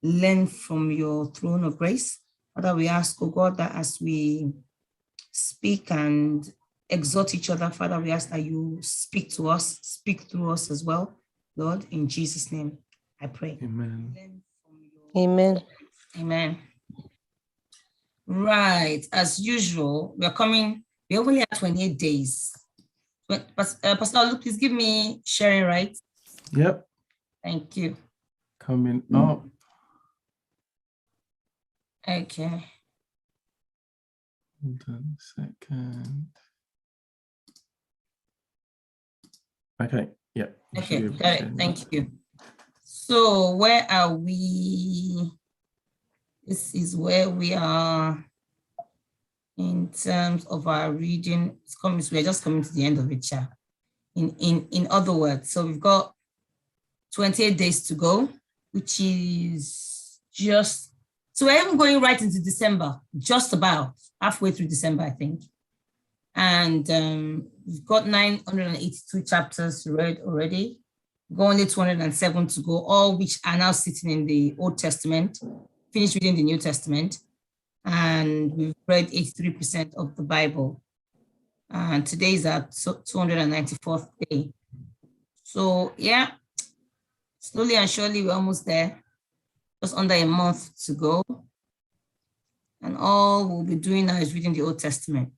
learn from your throne of grace. Father, we ask, oh God, that as we speak and exhort each other, Father, we ask that you speak to us, speak through us as well, Lord, in Jesus' name, I pray. Amen. Amen. Amen. Right, as usual, we only have 28 days. Pastor Olu, please give me sharing right. Yep. Thank you. Coming up. Okay. Hold on a second. Okay, yeah. Okay, got it. Thank you. So where are we? This is where we are in terms of our reading. We're just coming to the end of it, yeah. In other words, so we've got 28 days to go, which is just, so we're even going right into December, just about halfway through December, I think. And we've got 982 chapters read already. We've got only 207 to go, all which are now sitting in the Old Testament, finished reading the New Testament. And we've read 83% of the Bible. And today is our 294th day. So yeah, slowly and surely we're almost there. Just under a month to go. And all we'll be doing now is reading the Old Testament.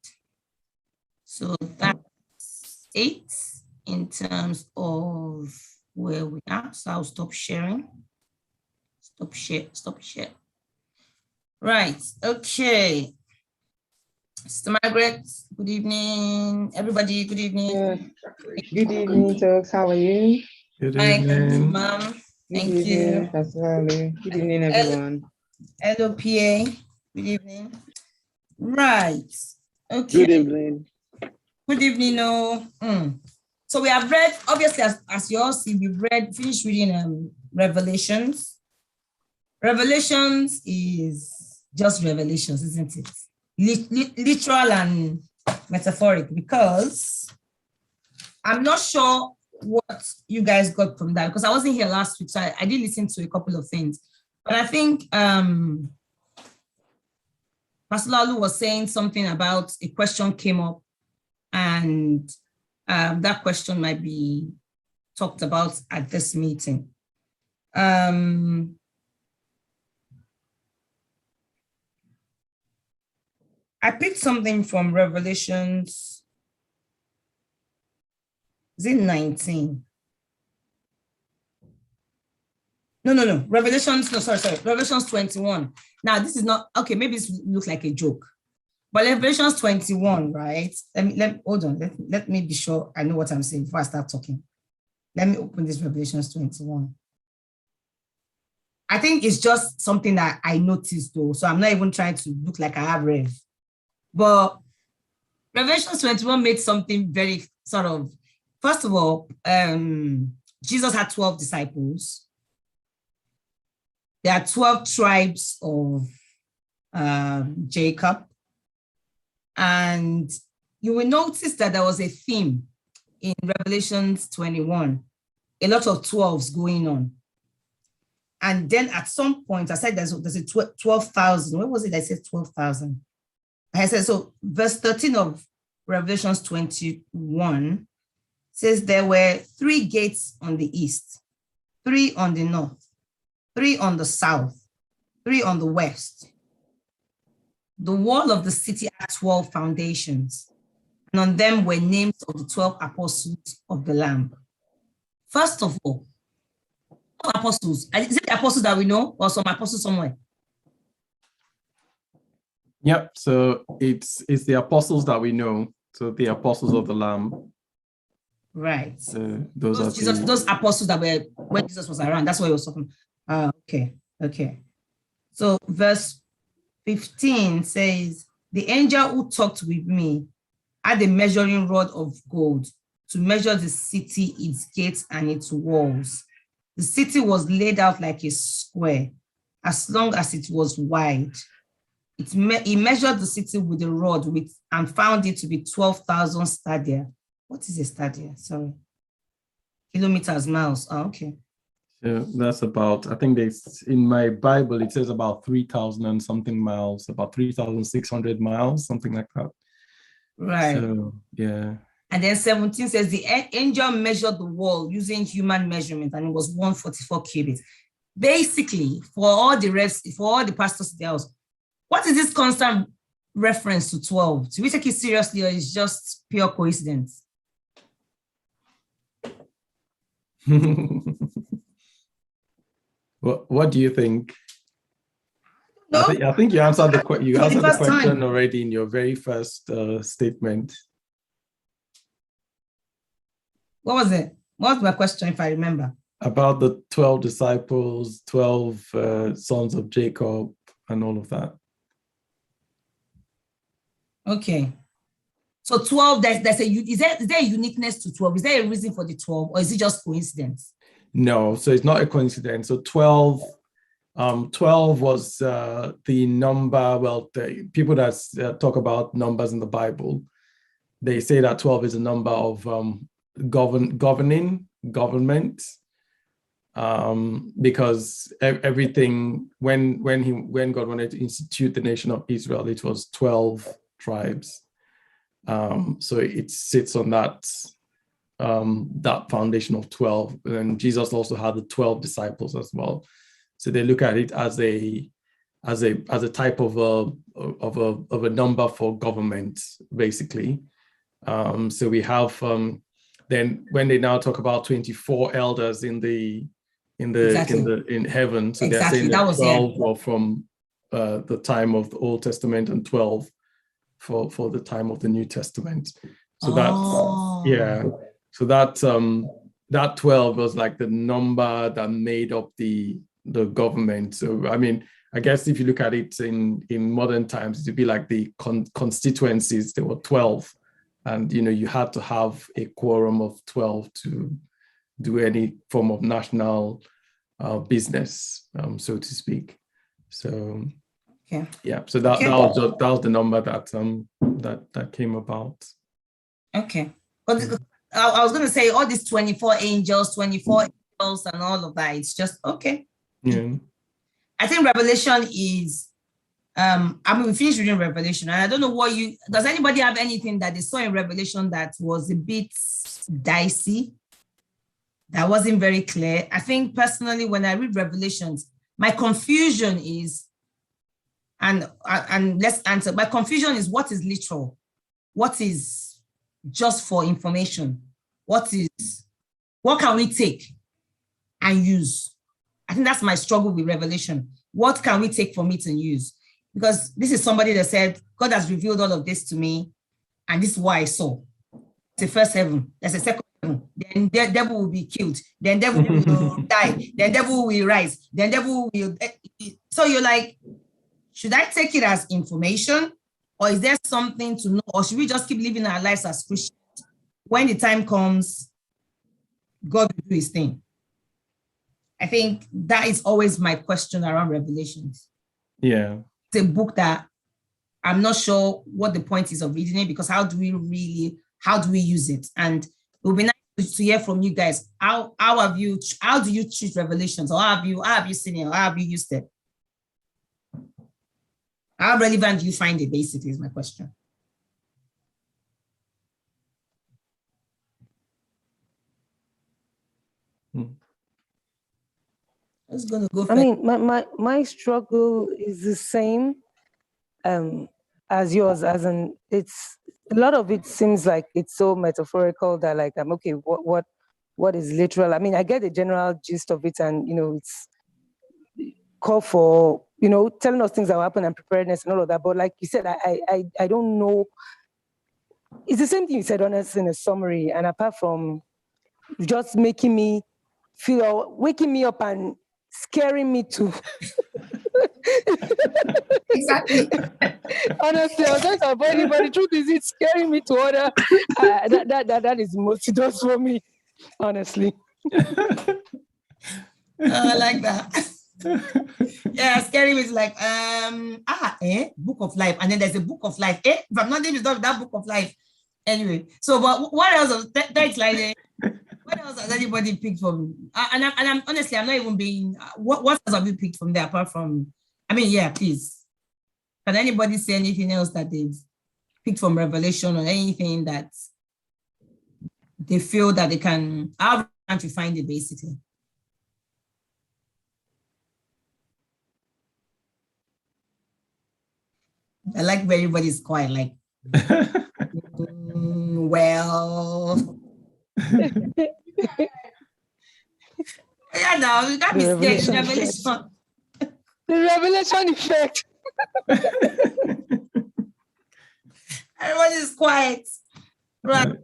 So that's 8 in terms of where we are. So I'll stop sharing. Stop share. Right, okay. Sister Margaret, good evening. Everybody, good evening. Good evening, folks. How are you? Good Thank you, evening. ma'am. Thank Good evening, you. Pastor Olu. Good evening, everyone. Hello, PA. Good evening. Right. Okay. Good evening. Good evening. So we have read, obviously, as you all see, we've finished reading Revelations. Revelations is just revelations, isn't it? Literal and metaphoric, because I'm not sure what you guys got from that, because I wasn't here last week, so I did listen to a couple of things. But I think Pastor Lalu was saying something about a question came up, and that question might be talked about at this meeting. I picked something from Revelations, is it 19? No, Revelations 21. Now, this is not, okay, maybe this looks like a joke, but Revelations 21, right? Hold on, let me be sure I know what I'm saying before I start talking. Let me open this Revelations 21. I think it's just something that I noticed though, so I'm not even trying to look like I have read. But Revelation 21 made something very sort of, first of all, Jesus had 12 disciples. There are 12 tribes of Jacob. And you will notice that there was a theme in Revelations 21, a lot of 12s going on. And then at some point, I said there's a 12,000. Where was it? I said 12,000. I said, so verse 13 of Revelations 21 says there were 3 gates on the east, 3 on the north, 3 on the south, 3 on the west. The wall of the city had 12 foundations, and on them were names of the 12 apostles of the Lamb. First of all, apostles, is it the apostles that we know or some apostles somewhere? Yep, so it's the apostles that we know, so the apostles of the Lamb. Right. Those apostles that were when Jesus was around, that's what he was talking about. Okay. So verse 15 says, the angel who talked with me had a measuring rod of gold to measure the city, its gates, and its walls. The city was laid out like a square, as long as it was wide. He measured the city with a rod and found it to be 12,000 stadia. What is a stadia? Sorry. Kilometers, miles. Oh, okay. Yeah, that's about, I think there's in my Bible, it says about 3,000 and something miles, about 3,600 miles, something like that. Right. So, yeah. And then 17 says the angel measured the wall using human measurement, and it was 144 cubits. Basically, for all the rest, for all the pastors in the house, what is this constant reference to 12? Do we take it seriously, or is just pure coincidence? What do you think? No, I think you answered the question time. already in your very first statement. What was it? What was my question, if I remember? About the 12 disciples, 12 sons of Jacob, and all of that. Okay. So 12, is there a uniqueness to 12? Is there a reason for the 12, or is it just coincidence? No, so it's not a coincidence. So 12 was the number, well, the people that talk about numbers in the Bible, they say that 12 is a number of government, because everything, when God wanted to institute the nation of Israel, it was 12 tribes. So it sits on that foundation of 12. And Jesus also had the 12 disciples as well. So they look at it as a type of a number for government, basically. So we have then when they now talk about 24 elders in heaven, so they're saying that 12 were from the time of the Old Testament and 12 for the time of the New Testament. So so that 12 was like the number that made up the government. So I mean, I guess if you look at it in modern times, it'd be like the constituencies. There were 12, and you had to have a quorum of 12 to do any form of national business, so to speak. So yeah, so that was the number that came about. Okay, but I was going to say all these 24 angels, 24 angels, and all of that. It's just okay. Yeah. I think Revelation is. we finished reading Revelation, and I don't know does anybody have anything that they saw in Revelation that was a bit dicey, that wasn't very clear? I think personally, when I read Revelations, my confusion is, and let's answer, my confusion is what is literal, what is just for information, what can we take and use? I think that's my struggle with Revelation. What can we take from it and use? Because this is somebody that said, God has revealed all of this to me, and this is what I saw. It's the first heaven, there's a second heaven, then the devil will be killed, then devil will die, then devil will rise, then devil will. So you're like, should I take it as information, or is there something to know, or should we just keep living our lives as Christians? When the time comes, God will do his thing. I think that is always my question around Revelations. Yeah. It's a book that I'm not sure what the point is of reading it, because how do we use it? And it would be nice to hear from you guys. How do you treat Revelations, or how have you seen it, or how have you used it? How relevant do you find it, basically, is my question. I was gonna go first. I mean, my struggle is the same as yours, as in it's a lot of it seems like it's so metaphorical that like I'm okay, what is literal? I mean, I get the general gist of it, and it's call for telling us things that will happen and preparedness and all of that. But like you said, I don't know. It's the same thing you said, honestly, in a summary, and apart from just making me feel, or waking me up and scaring me too. Exactly. Honestly, I was trying to avoid it, but the truth is, it's scaring me to order. That is the most it does for me, honestly. I like that. Yeah, scary is like book of life, and then there's a book of life. If I'm not, it's not that book of life. Anyway, so but what else? That's like What else has anybody picked from? And I'm honestly, I'm not even being. What else have you picked from there apart from? I mean, yeah, please. Can anybody say anything else that they've picked from Revelation or anything that they feel that they can? How can you find it basically? I like where everybody's quiet. Like, well. Yeah, now you can't be scared. Revelation. The revelation effect. Everybody is quiet. Right.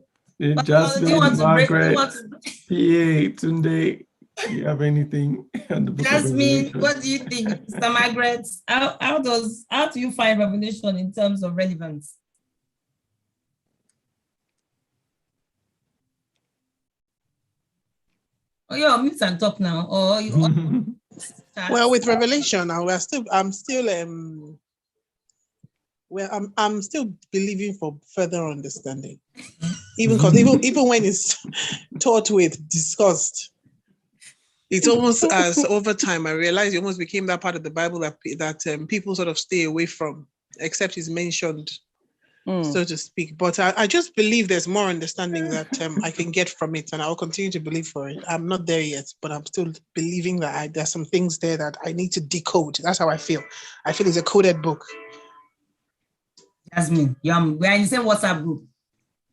Jasmine, Margaret, PA, Tunde, do you have anything on the book Jasmine, of Revelation? what do you think, Mr. Margaret? How do you find Revelation in terms of relevance? Oh, you're on mute and talk now. Or you well, with Revelation, I'm still believing for further understanding. Even because even when it's taught with, discussed, it's almost as over time I realized it almost became that part of the Bible that people sort of stay away from, except it's mentioned, so to speak. But I just believe there's more understanding that I can get from it, and I'll continue to believe for it. I'm not there yet, but I'm still believing that there's some things there that I need to decode. That's how I feel. I feel it's a coded book. Jasmine, we're in the same WhatsApp group.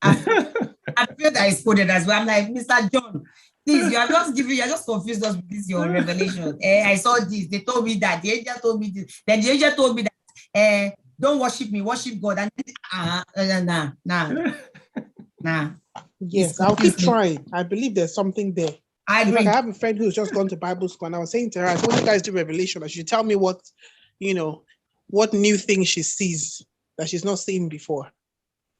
I feel that it's coded as well. I'm like, Mr. John, please, you're just confused us with this, your revelation. I saw this, they told me that, the angel told me this, then the angel told me that, don't worship me, worship God. And nah. Yes, I'll keep trying. I believe there's something there. I have a friend who's just gone to Bible school, and I was saying to her, when you guys do Revelation, she should tell me what new thing she sees that she's not seen before.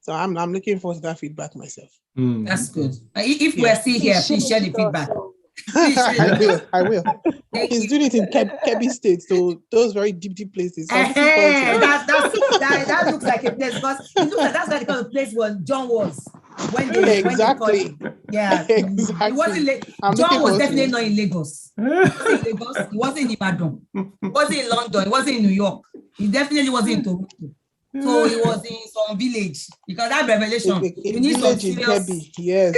So I'm looking forward to that feedback myself. That's good. If we're still here, please share the feedback. I will. He's doing it in Kebbi State, so those very deep places. That looks like a place, because it looks like that's like the kind of place where John was when they exactly. Yeah, exactly. It wasn't. John was definitely not in Lagos. He wasn't in Lagos. He wasn't in Ibadan. He wasn't in London. He wasn't in New York. He definitely wasn't in Toronto. So he was in some village, because that revelation, you need some serious. Kebbi, yes.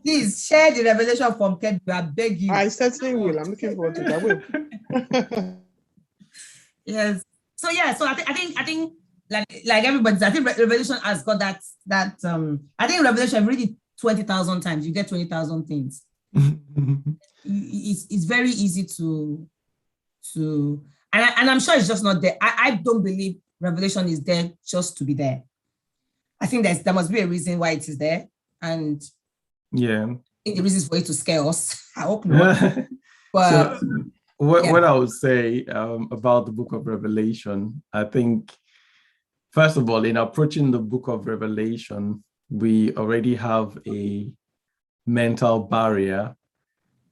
Please share the revelation from Kebbi. I beg you. I certainly will. I'm looking forward to it. I will. Yes. So I think like everybody, I think Revelation has got that I think Revelation, read it 20,000 times, you get 20,000 things. It's very easy to and I'm sure it's just not there. I don't believe Revelation is there just to be there. I think there must be a reason why it is there, and the reason is for it to scare us. I hope not. But so, what I would say about the book of Revelation, I think, first of all, in approaching the book of Revelation, we already have a mental barrier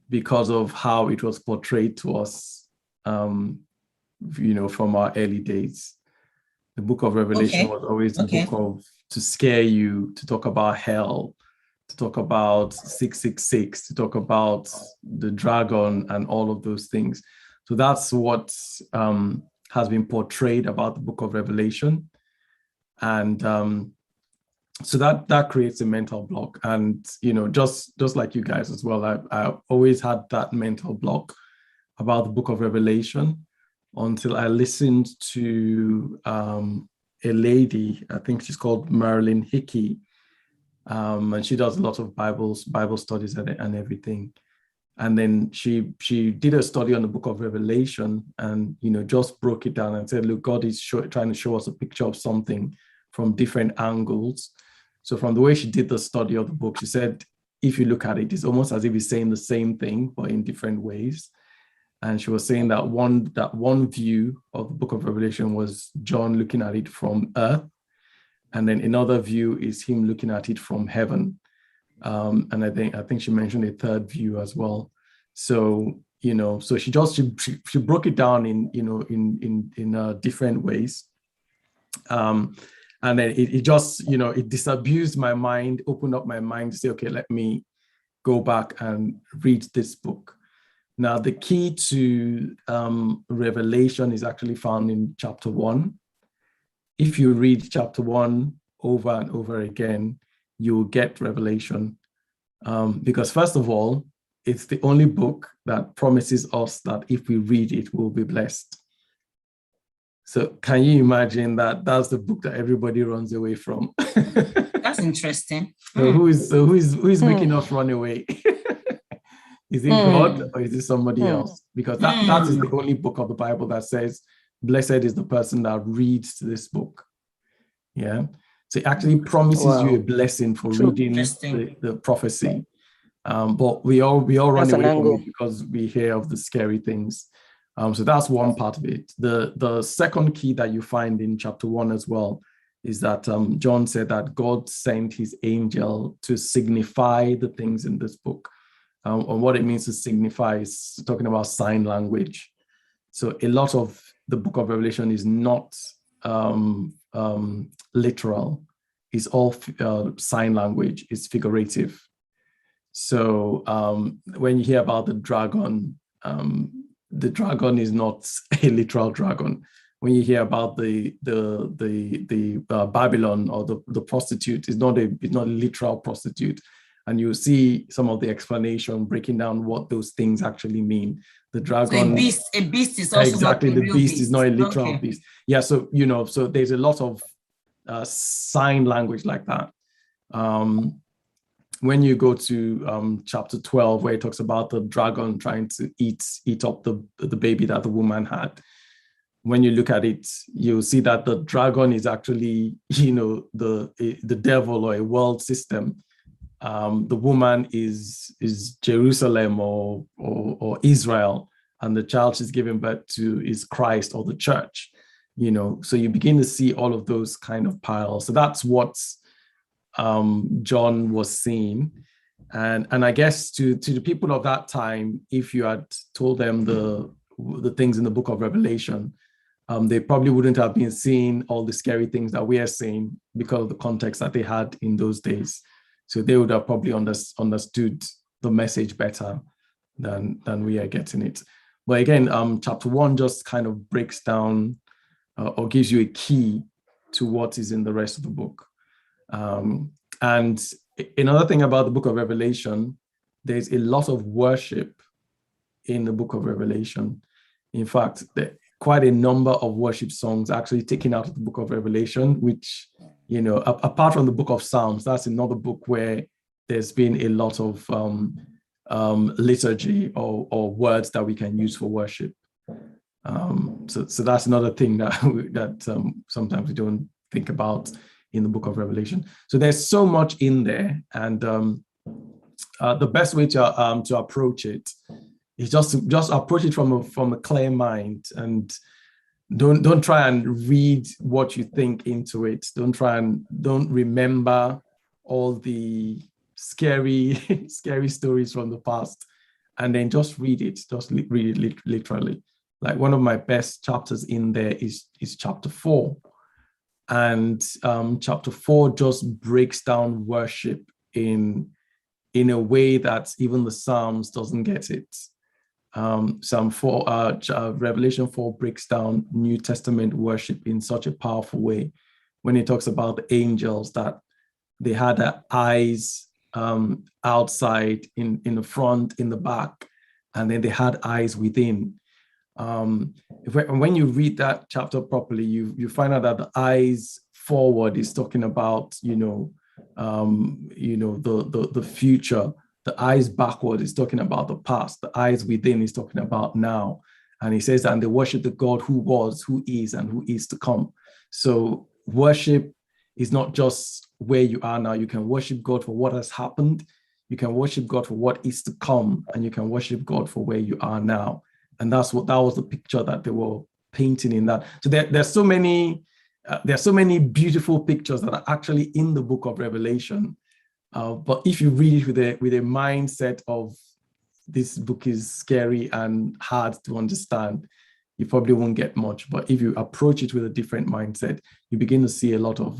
because of how it was portrayed to us, from our early days. The book of Revelation was always a book of to scare you, to talk about hell, to talk about 666, to talk about the dragon and all of those things. So that's what has been portrayed about the book of Revelation. And so that creates a mental block. And, just like you guys as well, I always had that mental block about the book of Revelation until I listened to a lady, I think she's called Marilyn Hickey, and she does a lot of Bible studies and everything. And then she did a study on the book of Revelation and, just broke it down and said, look, God is trying to show us a picture of something from different angles. So from the way she did the study of the book, she said, if you look at it, it's almost as if he's saying the same thing, but in different ways. And she was saying that one view of the book of Revelation was John looking at it from earth. And then another view is him looking at it from heaven. And I think she mentioned a third view as well. So, so she broke it down in different ways. And then it just, it disabused my mind, opened up my mind to say, okay, let me go back and read this book. Now, the key to Revelation is actually found in chapter 1. If you read chapter 1 over and over again, you will get Revelation. Because first of all, it's the only book that promises us that if we read it, we'll be blessed. So can you imagine that that's the book that everybody runs away from? That's interesting. So who is making us run away? Is it God or is it somebody else? Because that is the only book of the Bible that says, blessed is the person that reads this book. Yeah. So it actually promises you a blessing for reading the prophecy. But we all run away from it because we hear of the scary things. So that's one part of it. The second key that you find in chapter 1 as well is that John said that God sent his angel to signify the things in this book. And what it means to signify is talking about sign language. So a lot of the book of Revelation is not literal. It's all sign language. It's figurative. So when you hear about the dragon is not a literal dragon. When you hear about the Babylon or the prostitute, it's not a literal prostitute. And you see some of the explanation breaking down what those things actually mean. The dragon, so a beast is also exactly, not a the real beast is not a literal Okay. beast. Yeah, so so there's a lot of sign language like that. When you go to chapter 12, where it talks about the dragon trying to eat up the baby that the woman had, when you look at it, you'll see that the dragon is actually, the devil or a world system. The woman is Jerusalem or Israel, and the child she's giving birth to is Christ or the church. So you begin to see all of those kind of parallels. So that's what John was seeing, and I guess to the people of that time, if you had told them the things in the book of Revelation, they probably wouldn't have been seeing all the scary things that we are seeing because of the context that they had in those days. So they would have probably understood the message better than we are getting it. But again, chapter 1 just kind of breaks down or gives you a key to what is in the rest of the book. And another thing about the book of Revelation, there's a lot of worship in the book of Revelation. In fact, quite a number of worship songs actually taken out of the book of Revelation, which, apart from the book of Psalms, that's another book where there's been a lot of liturgy or words that we can use for worship. So that's another thing that sometimes we don't think about in the book of Revelation. So there's so much in there, and the best way to approach it is just approach it from a clear mind, and don't try and read what you think into it. Don't remember all the scary stories from the past, and then just read it. Just read it literally. Like one of my best chapters in there is chapter 4. And chapter 4 just breaks down worship in a way that even the Psalms doesn't get it. Psalm 4, Revelation 4 breaks down New Testament worship in such a powerful way when it talks about the angels, that they had their eyes outside, in the front, in the back, and then they had eyes within. When you read that chapter properly, you find out that the eyes forward is talking about the future. The eyes backward is talking about the past. The eyes within is talking about now. And he says, and they worship the God who was, who is, and who is to come. So worship is not just where you are now. You can worship God for what has happened. You can worship God for what is to come, and you can worship God for where you are now. And that was the picture that they were painting in that. So there's so many beautiful pictures that are actually in the book of Revelation. But if you read it with a mindset of this book is scary and hard to understand, you probably won't get much. But if you approach it with a different mindset, you begin to see a lot of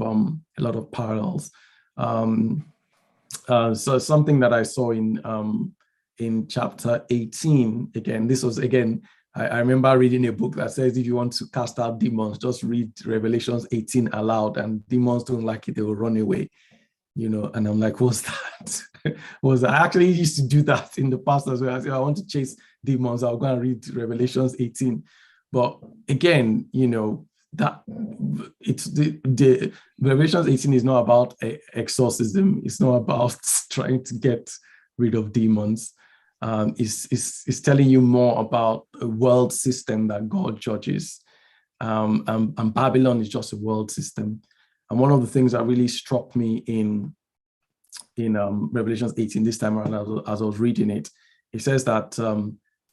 parallels. So something that I saw in chapter 18, again, this was, again, I remember reading a book that says if you want to cast out demons, just read Revelations 18 aloud, and demons don't like it, they will run away. And I'm like, what's that? I actually used to do that in the past as well. I said, I want to chase demons, I'll go and read Revelations 18. But again, that it's the Revelations 18 is not about exorcism. It's not about trying to get rid of demons. It's telling you more about a world system that God judges. And Babylon is just a world system. And one of the things that really struck me in Revelations 18 this time around, as I was reading it, it says that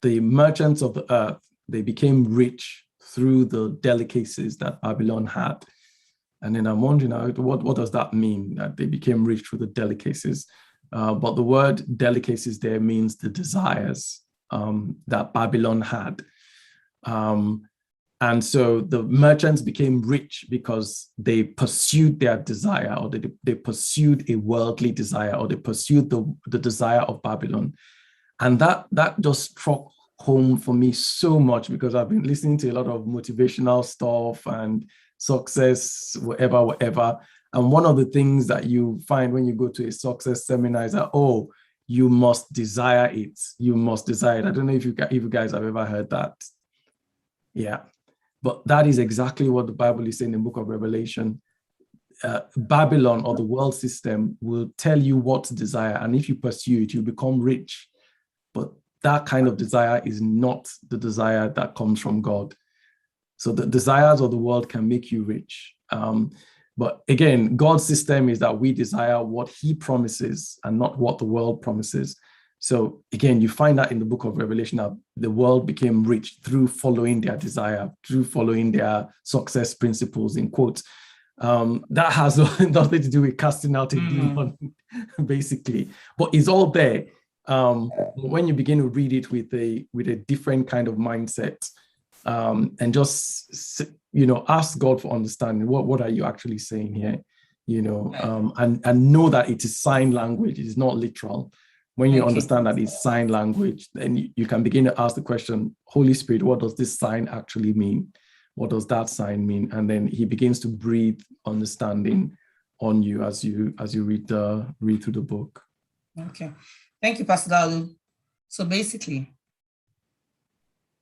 the merchants of the earth, they became rich through the delicacies that Babylon had. And then I'm wondering, what does that mean, that they became rich through the delicacies? But the word delicacies there means the desires that Babylon had. And so the merchants became rich because they pursued their desire, or they pursued a worldly desire, or they pursued the desire of Babylon. And that just struck home for me so much, because I've been listening to a lot of motivational stuff and success, whatever. And one of the things that you find when you go to a success seminar is that, oh, you must desire it. You must desire it. I don't know if you guys have ever heard that. Yeah. But that is exactly what the Bible is saying in the book of Revelation. Babylon, or the world system, will tell you what to desire. And if you pursue it, you become rich. But that kind of desire is not the desire that comes from God. So the desires of the world can make you rich. But again, God's system is that we desire what he promises and not what the world promises. So again, you find that in the book of Revelation, that the world became rich through following their desire, through following their success principles, in quotes. That has nothing to do with casting out a demon, basically. But it's all there. When you begin to read it with a different kind of mindset, and just ask God for understanding. What are you actually saying here? And know that it is sign language. It is not literal. When you understand that it's sign language, then you can begin to ask the question, Holy Spirit, what does this sign actually mean? What does that sign mean? And then he begins to breathe understanding on you as you read through the book. Okay. Thank you, Pastor Dalu. So basically,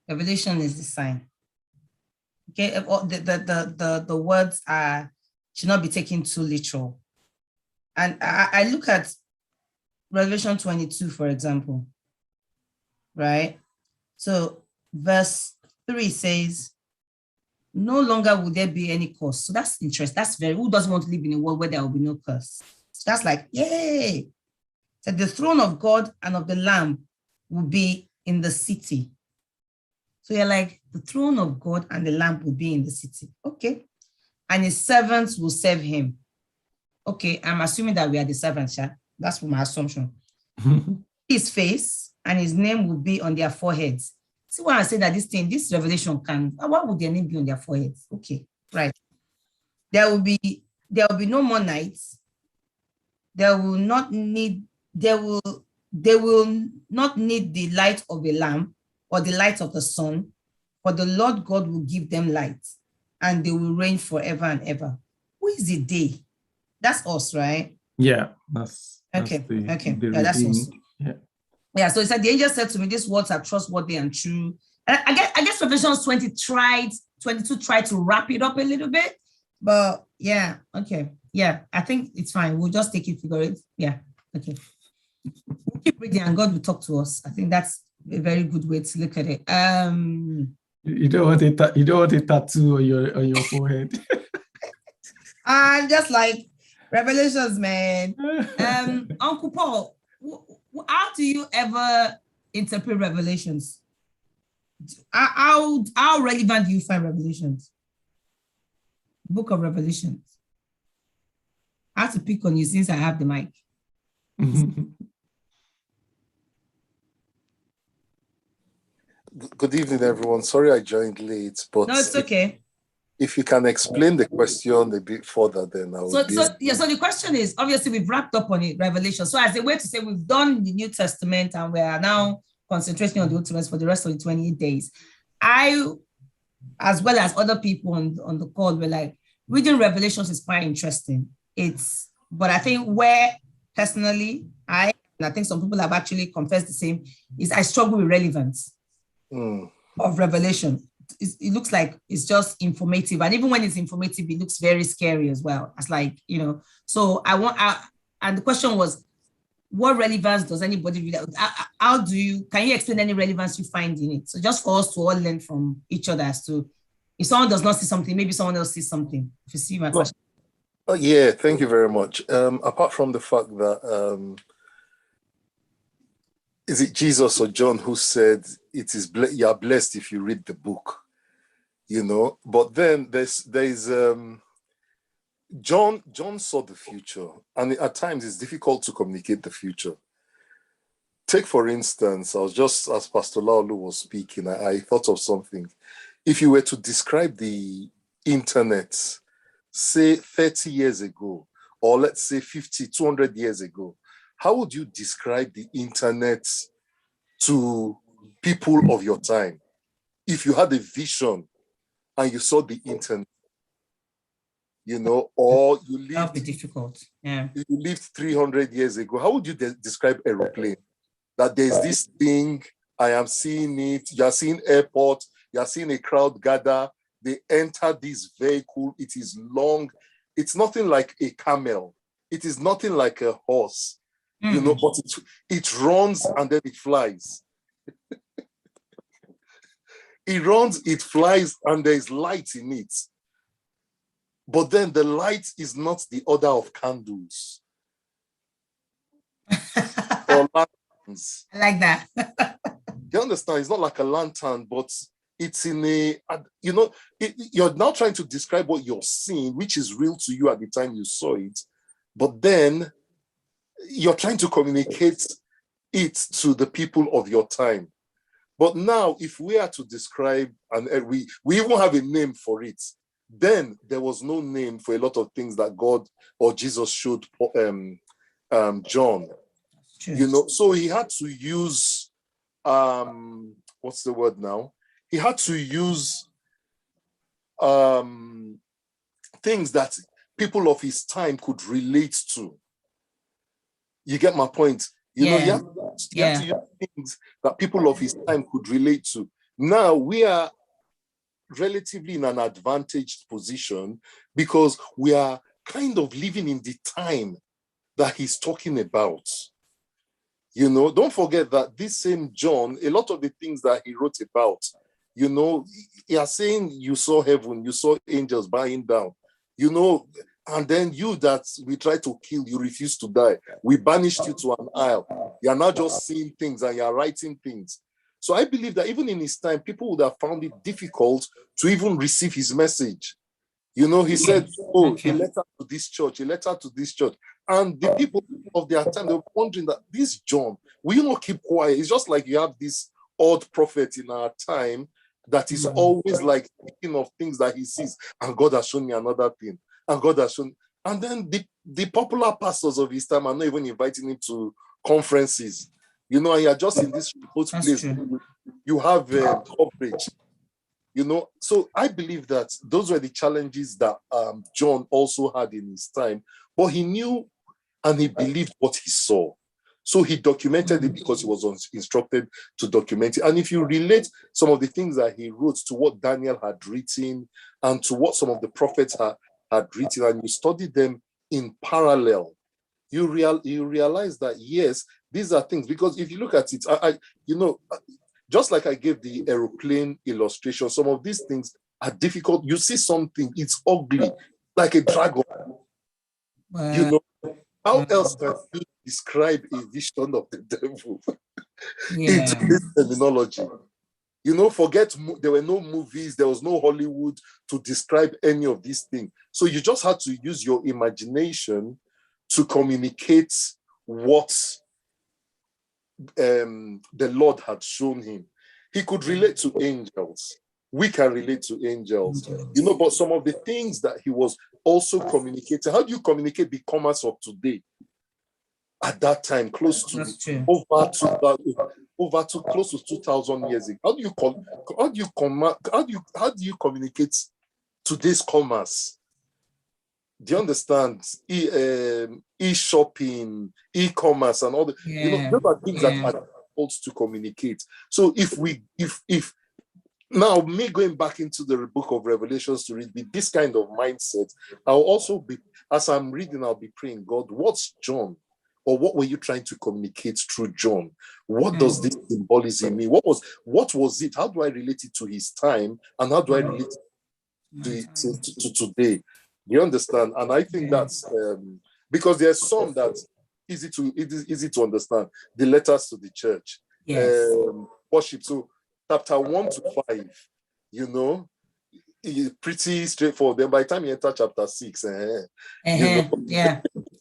Revelation is the sign. Okay, the words should not be taken too literal. And I look at Revelation 22, for example, right? So verse 3 says, no longer will there be any curse. So that's interesting. That's who doesn't want to live in a world where there will be no curse? So that's like, yay. So the throne of God and of the Lamb will be in the city. So you're like, the throne of God and the Lamb will be in the city. Okay. And his servants will serve him. Okay, I'm assuming that we are the servants, yeah? That's my assumption. His face and his name will be on their foreheads. See why I say that this revelation why would their name be on their foreheads? Okay, right. There will be no more nights. They will not need the light of a lamp or the light of the sun, for the Lord God will give them light, and they will reign forever and ever. Who is the they? That's us, right? Yeah, that's okay. The yeah, that's us. Yeah. So it said, the angel said to me, these words are trustworthy and true. And I guess Revelation 22 tried to wrap it up a little bit, but yeah, okay. Yeah, I think it's fine. We'll just take it, figure it. Yeah, okay. We'll keep reading and God will talk to us. I think that's a very good way to look at it. You don't want a tattoo on your forehead. I'm just like Revelations, man. Uncle Paul, how do you ever interpret Revelations? How relevant do you find Revelations? Book of Revelations. I have to pick on you since I have the mic. Good evening, everyone. Sorry I joined late, but No, it's okay. If you can explain the question a bit further, then I will. So the question is, obviously we've wrapped up on it, Revelation. So as a way to say we've done the New Testament and we are now concentrating on the Old Testament for the rest of the 28 days. I, as well as other people on the call, were like, reading Revelations is quite interesting. But I think where personally, and I think some people have actually confessed the same, is I struggle with relevance of Revelation. It looks like it's just informative. And even when it's informative, it looks very scary as well. It's like, so and the question was, what relevance does anybody read? Can you explain any relevance you find in it? So just for us to all learn from each other as to, if someone does not see something, maybe someone else sees something. If you see my question. Yeah, thank you very much. Apart from the fact that, is it Jesus or John who said, you are blessed if you read the book, but then there's John saw the future, and at times it's difficult to communicate the future. Take, for instance, I was just, as Pastor Olaolu was speaking, I thought of something. If you were to describe the internet, say 30 years ago, or let's say 50, 200 years ago, how would you describe the internet to people of your time? If you had a vision and you saw the internet, or you lived, that would be difficult. Yeah. You lived 300 years ago, how would you describe aeroplane? That there's this thing, I am seeing it, you're seeing airport, you're seeing a crowd gather, they enter this vehicle, it is long, it's nothing like a camel, it is nothing like a horse, but it runs and then it flies. It runs, it flies, and there's light in it. But then the light is not the order of candles or lanterns. I like that. You understand? It's not like a lantern, but it's in a, you're now trying to describe what you're seeing, which is real to you at the time you saw it. But then you're trying to communicate it to the people of your time. But now, if we are to describe, and we even have a name for it, then there was no name for a lot of things that God or Jesus showed John. So he had to use, what's the word now? He had to use things that people of his time could relate to. You get my point? You have to use things that people of his time could relate to. Now we are relatively in an advantaged position because we are kind of living in the time that he's talking about. Don't forget that this same John, a lot of the things that he wrote about, he is saying you saw heaven, you saw angels bowing down, and then you that we try to kill, you refuse to die. We banished you to an isle. You are now just seeing things and you are writing things. So I believe that even in his time, people would have found it difficult to even receive his message. He said, a letter to this church, a letter to this church. And the people of their time, they were wondering that this John, will you not keep quiet? It's just like you have this odd prophet in our time that is always like thinking of things that he sees. And God has shown me another thing. And God has shown. And then the popular pastors of his time are not even inviting him to conferences. And you're just in this remote place. You have coverage. So I believe that those were the challenges that John also had in his time. But he knew and he believed what he saw. So he documented it because he was instructed to document it. And if you relate some of the things that he wrote to what Daniel had written and to what some of the prophets had written, and you study them in parallel, you realize that, yes, these are things. Because if you look at it, just like I gave the aeroplane illustration, some of these things are difficult. You see something, it's ugly, like a dragon. How else can you describe a vision of the devil in today's terminology? Forget there were no movies, there was no Hollywood to describe any of these things. So you just had to use your imagination to communicate what the Lord had shown him. He could relate to angels. We can relate to angels, but some of the things that he was also communicating. How do you communicate the commerce of today? At that time, close to close to 2,000 years ago. How do you communicate today's commerce? Do you understand? E-shopping, e-commerce, and all the those are things that are difficult to communicate. So if now me going back into the book of Revelations to read with this kind of mindset, I'll also be, as I'm reading, I'll be praying, God, what's John? Or what were you trying to communicate through John? What does this symbolism mean? What was it? How do I relate it to his time? And how do I relate it to today? You understand? And I think that's because there's some that easy to understand. The letters to the church, worship. So chapter 1 to 5, pretty straightforward. Then by the time you enter chapter 6, then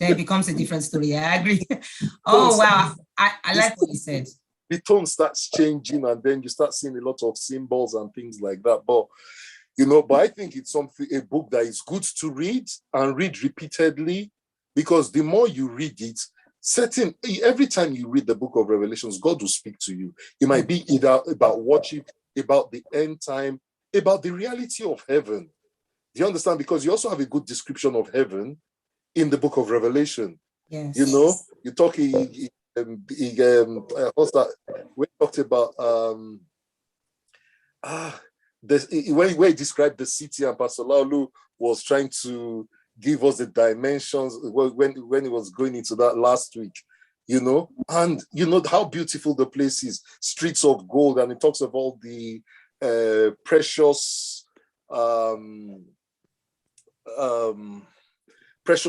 it becomes a different story. I agree. Oh wow, I like what you said. The tone starts changing, and then you start seeing a lot of symbols and things like that. But but I think it's a book that is good to read and read repeatedly, because the more you read it, every time you read the book of Revelations, God will speak to you. It might be either about worship, about the end time, about the reality of heaven. Do you understand? Because you also have a good description of heaven in the book of Revelation. Yes. You talk, what's that? We talked about where he described the city, and Pastor Olaolu was trying to give us the dimensions when he was going into that last week, and how beautiful the place is, streets of gold, and it talks of all the precious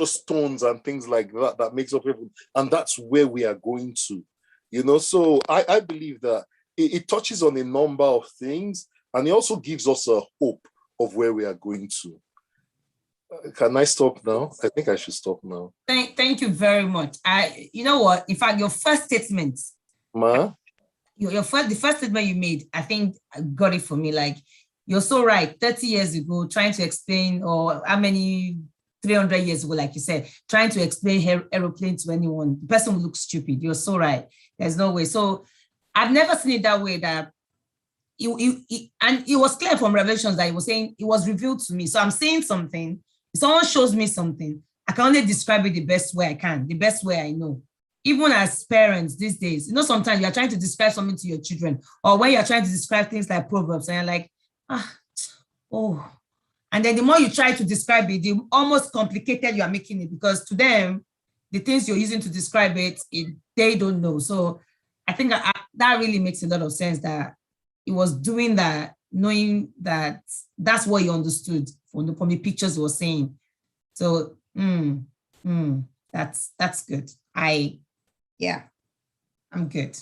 stones and things like that makes up heaven, and that's where we are going to, so I believe that it touches on a number of things, and it also gives us a hope of where we are going to. Can I stop now? I think I should stop now. Thank you very much. You know what? In fact, your first statement, the first statement you made, I think got it for me. Like, you're so right. 30 years ago, trying to explain, or how many 300 years ago, like you said, trying to explain aeroplane to anyone, the person will look stupid. You're so right. There's no way. So I've never seen it that way, that and it was clear from Revelations that he was saying it was revealed to me. So I'm saying something. If someone shows me something, I can only describe it the best way I can, the best way I know. Even as parents these days, sometimes you're trying to describe something to your children, or when you're trying to describe things like Proverbs, and you're like, and then the more you try to describe it, the almost complicated you are making it, because to them, the things you're using to describe it, they don't know. So I think that really makes a lot of sense, that he was doing that, knowing that that's what he understood from the pictures he was saying. So that's good. I'm good.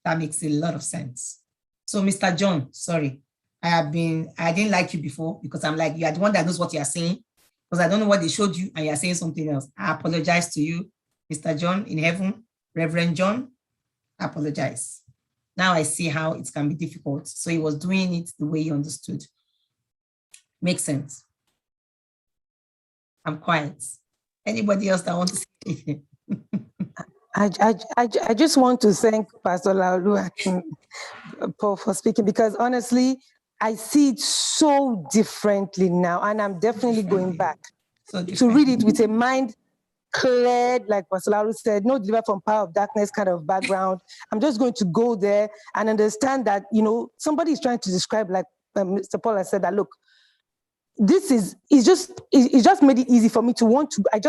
That makes a lot of sense. So Mr. John, sorry, I didn't like you before, because I'm like, you are the one that knows what you are saying, because I don't know what they showed you and you are saying something else. I apologize to you, Mr. John in heaven, Reverend John, I apologize. Now I see how it can be difficult. So he was doing it the way he understood. Makes sense. I'm quiet. Anybody else that wants to say anything? I just want to thank Pastor Olaolu and Paul for speaking, because honestly, I see it so differently now, and I'm definitely going back to read it with a mind cleared, like Pastor Olaolu said, no deliver from power of darkness kind of background. I'm just going to go there and understand that, somebody is trying to describe, like Mr. Paul has said, that look, it's just made it easy for me to want to, I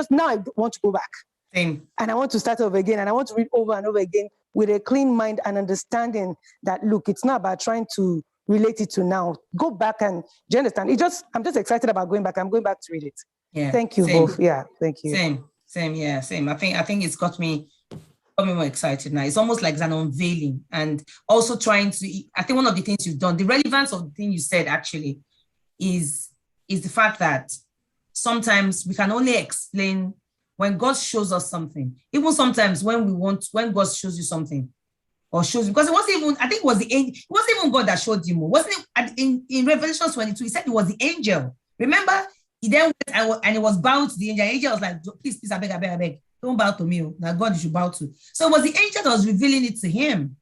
want to go back. Same. And I want to start over again, and I want to read over and over again with a clean mind and understanding that, look, it's not about trying to relate it to now. Go back, and do you understand? I'm just excited about going back. I'm going back to read it. Yeah. Thank you both. Yeah, thank you. Same. Yeah, same. I think it's got me more excited now. It's almost like an unveiling, and also trying to. I think one of the things you've done, the relevance of the thing you said actually, is the fact that sometimes we can only explain when God shows us something. Even sometimes when God shows you something, or shows, because it wasn't even, I think it was the angel, it wasn't even God that showed him. Wasn't it in Revelation 22? He said it was the angel. Remember, he then went and he was bowed to the angel. The angel was like, please, I beg. Don't bow to me. Now God you should bow to. So it was the angel that was revealing it to him.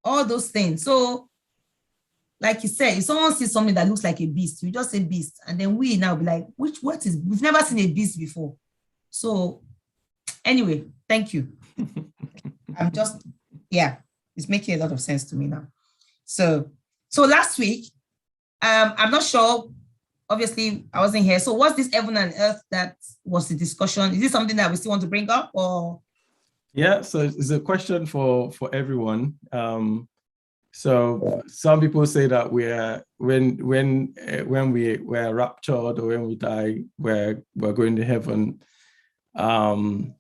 All those things. So, like you said, if someone sees something that looks like a beast, we just say beast. And then we now be like, what is, we've never seen a beast before. So anyway, thank you. I'm just, yeah, it's making a lot of sense to me now. So last week, I'm not sure, obviously I wasn't here. So what's this heaven and earth that was the discussion? Is this something that we still want to bring up, or? Yeah, so it's a question for everyone. So some people say that when we're raptured, or when we die, we're going to heaven. And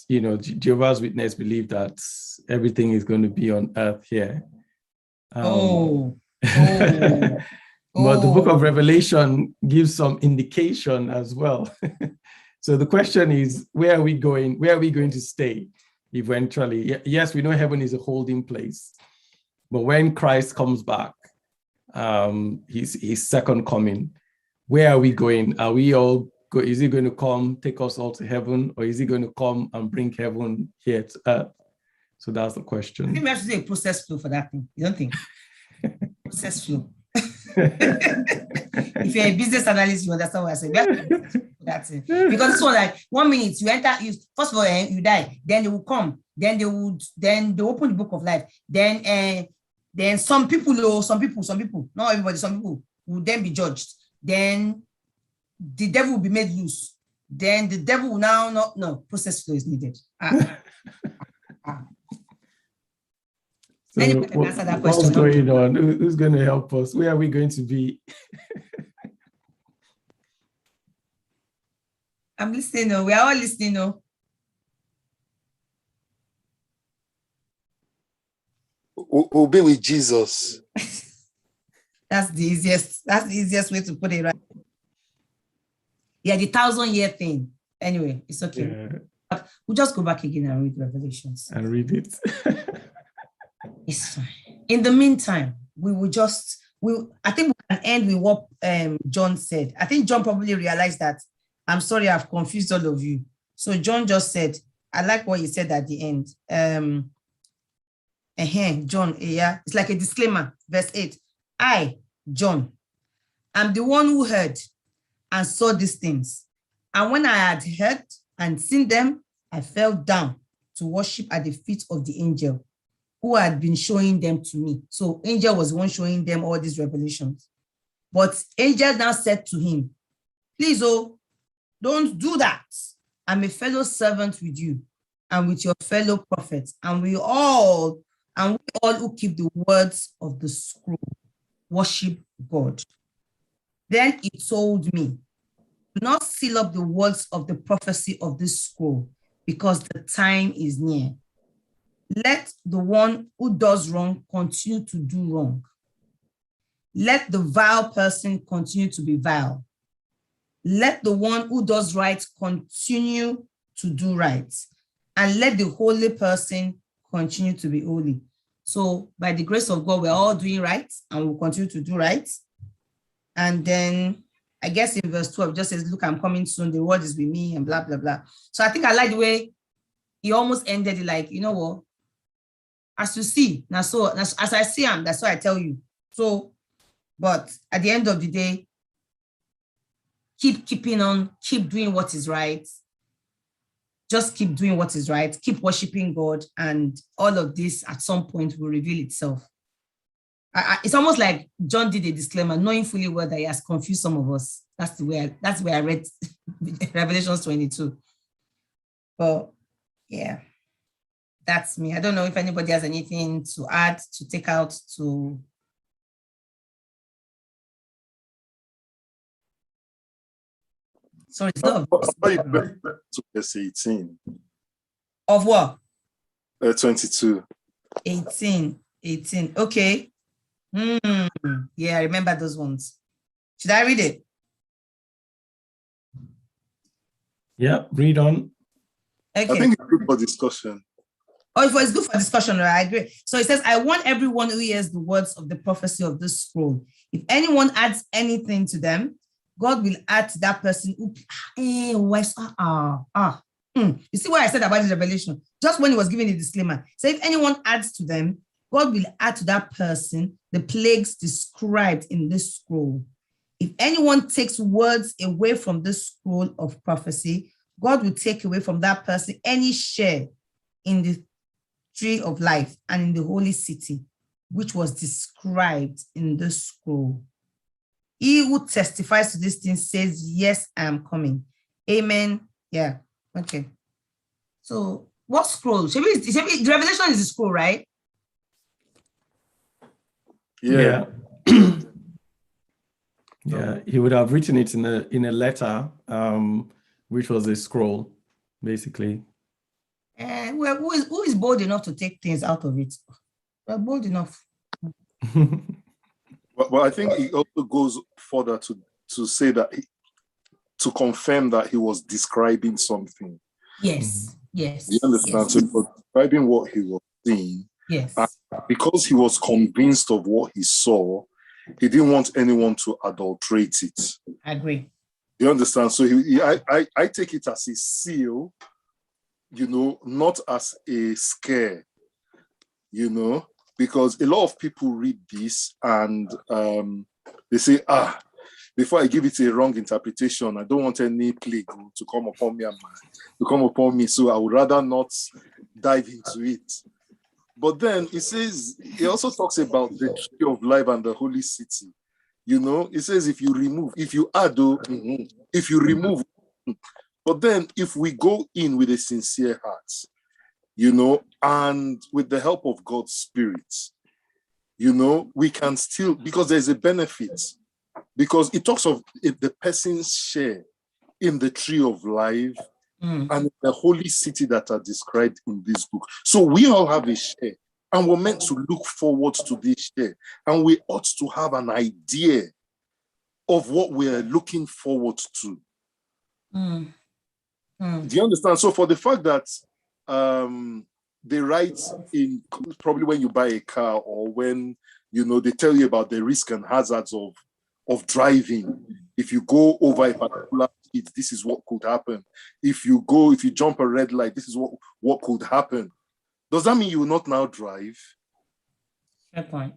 you know, Jehovah's Witness believe that everything is going to be on earth here. But the book of Revelation gives some indication as well. So the question is, where are we going? Where are we going to stay eventually? Yes, we know heaven is a holding place, but when Christ comes back, his second coming, where are we going? Are we all is he going to come take us all to heaven, or is he going to come and bring heaven here to earth? So that's the question. I think we have to do a process flow for that thing. You don't think? Process flow. If you're a business analyst, you understand what I said. That's it. Because it's all like 1 minute you enter, first of all you die, then they will come, then they open the book of life, then some people, not everybody, some people will then be judged, then the devil will be made loose, then the devil will now no process flow is needed. So what's going on? Who's going to help us? Where are we going to be? I'm listening. We are all listening. We'll be with Jesus. That's the easiest way to put it, right? Yeah, the 1,000-year thing. Anyway, it's okay. Yeah. But we'll just go back again and read Revelations. And read it. It's fine. In the meantime, I think we can end with what John said. I think John probably realized that, I'm sorry, I've confused all of you. So John just said, I like what he said at the end. John, yeah, it's like a disclaimer. Verse 8, I, John, am the one who heard and saw these things. And when I had heard and seen them, I fell down to worship at the feet of the angel who had been showing them to me. So angel was the one showing them all these revelations. But angel now said to him, please, don't do that. I'm a fellow servant with you and with your fellow prophets, and we all who keep the words of the scroll worship God. Then he told me, do not seal up the words of the prophecy of this scroll, because the time is near. Let the one who does wrong continue to do wrong. Let the vile person continue to be vile. Let the one who does right continue to do right. And let the holy person continue to be holy. So by the grace of God, we're all doing right and we'll continue to do right. And then I guess in verse 12, it just says, look, I'm coming soon. The word is with me and blah, blah, blah. So I think I like the way he almost ended it like, you know what? As you see, now so as I see him, that's what I tell you. So, but at the end of the day, keep doing what is right. Just keep doing what is right. Keep worshiping God, and all of this at some point will reveal itself. It's almost like John did a disclaimer, knowing fully well that he has confused some of us. That's the way I read Revelations 22. But yeah, that's me. I don't know if anybody has anything to add, to take out, to. Sorry, it's not. To verse 18. Of what? 22. 18. Okay. Yeah, I remember those ones. Should I read it? Yeah, read on. Okay. I think it's good for discussion. Oh, if it's good for discussion, I agree. So it says, I want everyone who hears the words of the prophecy of this scroll. If anyone adds anything to them, God will add to that person who, you see what I said about the revelation? Just when he was giving the disclaimer. So if anyone adds to them, God will add to that person the plagues described in this scroll. If anyone takes words away from this scroll of prophecy, God will take away from that person any share in the tree of life and in the holy city, which was described in the scroll. He who testifies to this thing says, yes, I am coming. Amen. Yeah. Okay. So what scroll? The Revelation is a scroll, right? Yeah. Yeah. He would have written it in a letter, which was a scroll, basically. Well, who is bold enough to take things out of it? We're bold enough. But I think it also goes further to say that to confirm that he was describing something. Yes. Yes. You understand? Yes. So he was describing what he was seeing. Yes. And because he was convinced of what he saw, he didn't want anyone to adulterate it. I agree. You understand? So I take it as a seal, not as a scare, because a lot of people read this and they say, before I give it a wrong interpretation, I don't want any plague to come upon me, so I would rather not dive into it. But then it also talks about the tree of life and the holy city. It says if you remove, but then if we go in with a sincere heart, and with the help of God's Spirit, we can still, because there's a benefit, because it talks of the person's share in the tree of life and the holy city that are described in this book. So we all have a share, and we're meant to look forward to this share, and we ought to have an idea of what we're looking forward to. Do you understand? So for the fact that they write in, probably when you buy a car or when they tell you about the risk and hazards of driving. If you go over a particular speed, this is what could happen. If you jump a red light, this is what could happen. Does that mean you will not now drive? Fair point.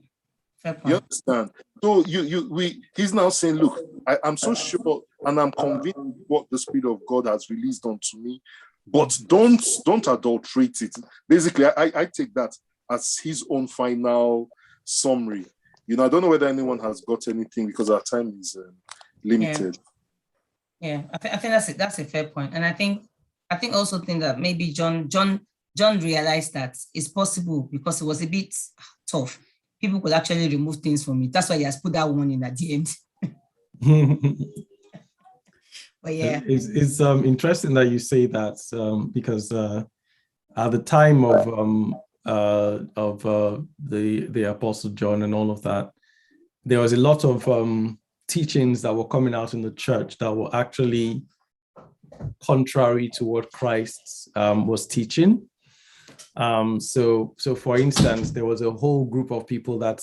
You understand? So he's now saying, look, I'm so sure and I'm convinced what the Spirit of God has released onto me, but don't adulterate it. Basically, I take that as his own final summary. I don't know whether anyone has got anything because our time is limited. Yeah, I think that's it. That's a fair point. And I think also that maybe John realized that it's possible because it was a bit tough. People could actually remove things from it. That's why he has put that one in at the end. But yeah, it's interesting that you say that because at the time of the Apostle John and all of that, there was a lot of teachings that were coming out in the church that were actually contrary to what Christ was teaching. So for instance, there was a whole group of people that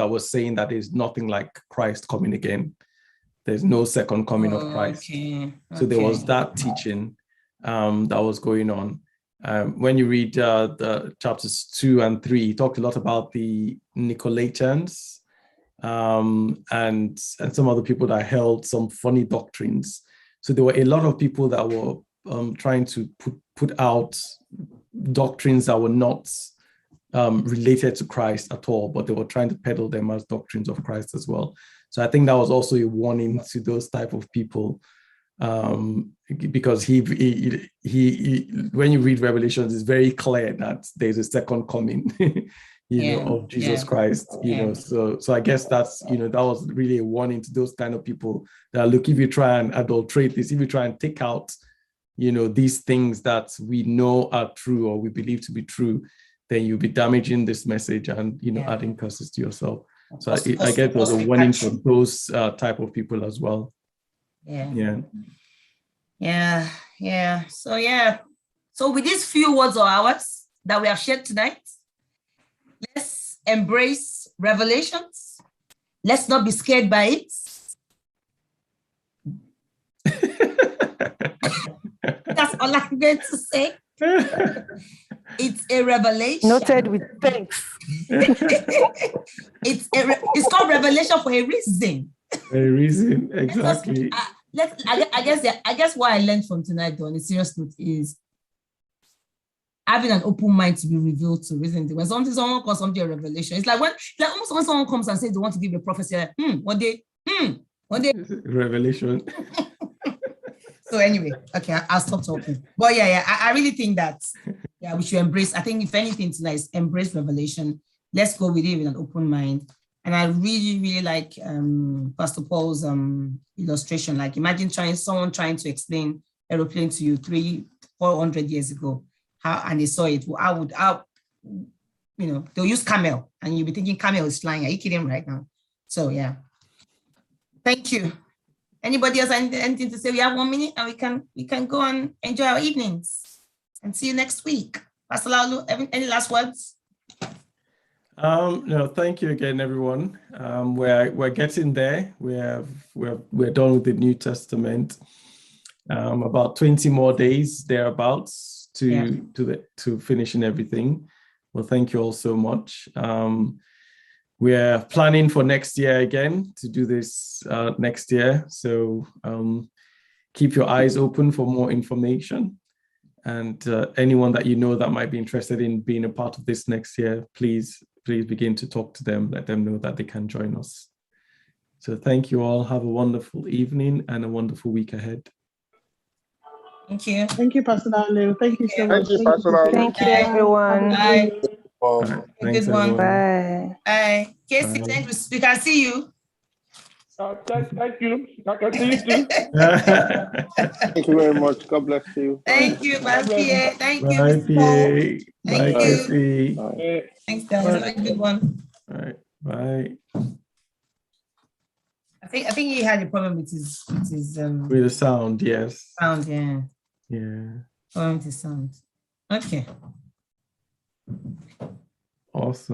was saying that there's nothing like Christ coming again. There's no second coming of Christ. Okay. So there was that teaching that was going on. When you read the chapters 2 and 3, he talked a lot about the Nicolaitans and some other people that held some funny doctrines. So there were a lot of people that were trying to put out doctrines that were not related to Christ at all, but they were trying to peddle them as doctrines of Christ as well. So I think that was also a warning to those type of people, because he when you read Revelations, it's very clear that there's a second coming, of Jesus Christ. So I guess that's that was really a warning to those kind of people that look, if you try and adulterate this, if you try and take out these things that we know are true or we believe to be true, then you'll be damaging this message and adding curses to yourself. So I guess it was a warning for those type of people as well. Yeah. So with these few words of ours, that we have shared tonight. Let's embrace revelations. Let's not be scared by it. That's all I'm going to say. It's a revelation. Noted with thanks. It's called revelation for a reason. A reason, exactly. I guess what I learned from tonight, though, on a serious note, is having an open mind to be revealed to, isn't it? When someone calls something a revelation, it's like almost when someone comes and says they want to give a prophecy, like, one day. Revelation. So anyway, okay, I'll stop talking. But yeah, I really think that we should embrace. I think if anything tonight is embrace revelation. Let's go with it with an open mind. And I really, really like Pastor Paul's illustration. Like, imagine someone trying to explain aeroplane to you 300-400 years ago, and they saw it. They'll use camel, and you'll be thinking camel is flying. Are you kidding right now? So yeah, thank you. Anybody else anything to say? We have 1 minute, and we can go and enjoy our evenings. And see you next week. Pastor Olaolu, any last words? No, thank you again, everyone. We're getting there. We're done with the New Testament. About 20 more days thereabouts to finishing everything. Well, thank you all so much. We're planning for next year again to do this next year. So keep your eyes open for more information. And anyone that you know that might be interested in being a part of this next year, please begin to talk to them, let them know that they can join us. So thank you all. Have a wonderful evening and a wonderful week ahead. Thank you. Thank you, Pastor Olaolu. Thank you so much. Thank you, Pastor Olaolu. Thank you, everyone. Bye. Right, thanks, Good one. everyone. Bye. Bye. Casey, Bye. we can see you. Thank you. I can see you too. Thank you very much. God bless you. Thank you, Pastor Pierre. Thank you, Bye, Mr. Paul. PA. Bye, Thank you. Casey. Thanks, guys. Have a good one. All right, bye. I think he had a problem with his With the sound, yes. sound. Yeah. Yeah. Problem with his sound. Okay. Awesome.